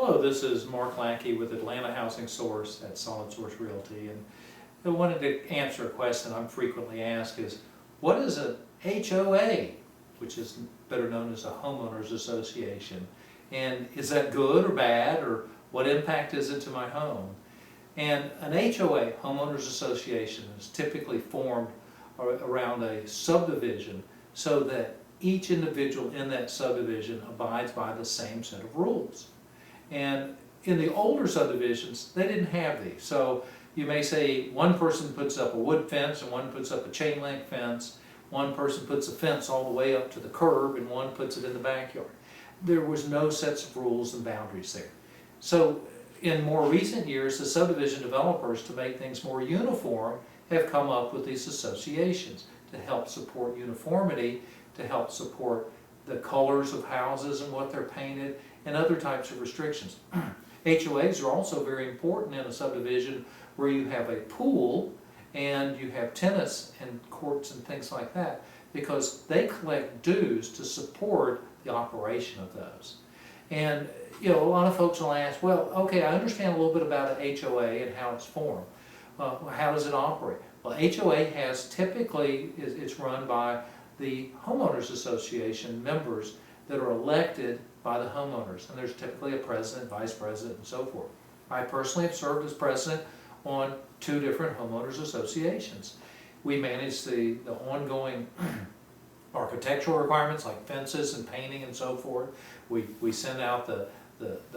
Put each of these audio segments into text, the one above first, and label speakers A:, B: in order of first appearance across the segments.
A: Hello, this is Mark Lackey with Atlanta Housing Source at Solid Source Realty, and I wanted to answer a question I'm frequently asked is, what is a HOA, which is better known as a homeowners association, and is that good or bad, or what impact is it to my home? And an HOA, homeowners association, is typically formed around a subdivision so that each individual in that subdivision abides by the same set of rules. And in the older subdivisions, they didn't have these. So you may say one person puts up a wood fence and one puts up a chain link fence. One person puts a fence all the way up to the curb and one puts it in the backyard. There was no sets of rules and boundaries there. So in more recent years, the subdivision developers, to make things more uniform, have come up with these associations to help support uniformity, to help support the colors of houses and what they're painted, and other types of restrictions. HOAs are also very important in a subdivision where you have a pool and you have tennis and courts and things like that, because they collect dues to support the operation of those. And a lot of folks will ask, well, okay, I understand a little bit about an HOA and how it's formed. How does it operate? Well, HOA has typically, it's run by the homeowners association members that are elected by the homeowners, and there's typically a president, vice president, and so forth. I personally have served as president on 2 different homeowners associations. We manage the ongoing architectural requirements like fences and painting and so forth. We send out the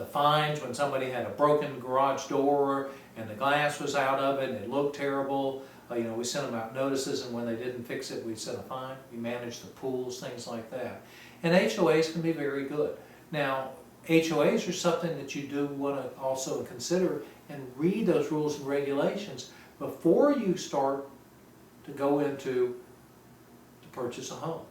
A: fines when somebody had a broken garage door and the glass was out of it and it looked terrible. We sent them out notices, and when they didn't fix it, we sent a fine. We manage the pools, things like that. And HOAs can be very good. Now, HOAs are something that you do want to also consider and read those rules and regulations before you start to go into to purchase a home.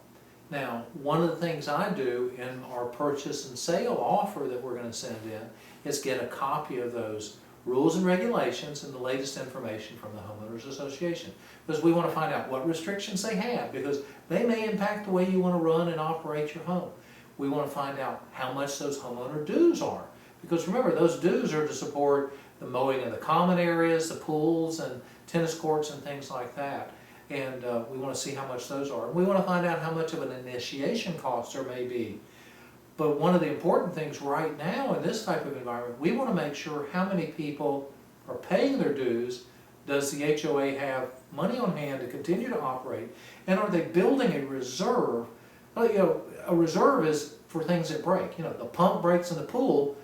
A: Now, one of the things I do in our purchase and sale offer that we're going to send in is get a copy of those rules and regulations and the latest information from the homeowners association, because we want to find out what restrictions they have, because they may impact the way you want to run and operate your home. We want to find out how much those homeowner dues are, because remember, those dues are to support the mowing of the common areas, the pools and tennis courts and things like that. And we want to see how much those are. We want to find out how much of an initiation cost there may be. But one of the important things right now in this type of environment, we want to make sure how many people are paying their dues. Does the HOA have money on hand to continue to operate? And are they building a reserve? Well, a reserve is for things that break. The pump breaks in the pool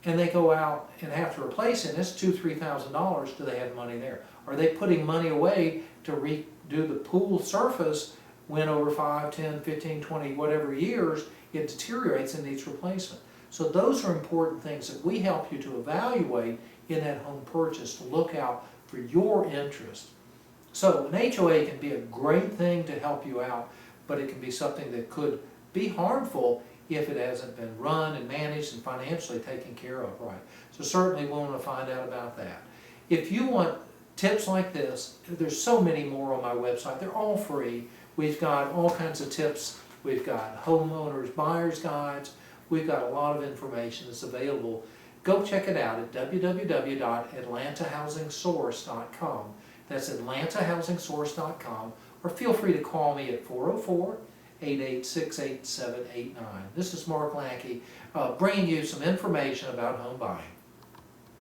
A: and they go out and have to replace it, and it's $2,000 to $3,000. Do they have money there? Are they putting money away to redo the pool surface when over 5, 10, 15, 20, whatever years it deteriorates and needs replacement? So those are important things that we help you to evaluate in that home purchase, to look out for your interest. So an HOA can be a great thing to help you out, but it can be something that could be harmful if it hasn't been run and managed and financially taken care of right. So certainly we want to find out about that. If you want tips like this, there's so many more on my website. They're all free. We've got all kinds of tips. We've got homeowners, buyers guides. We've got a lot of information that's available. Go check it out at www.atlantahousingssource.com. That's atlantahousingssource.com, or feel free to call me at 404-886-8789. This is Mark Lackey, bringing you some information about home buying.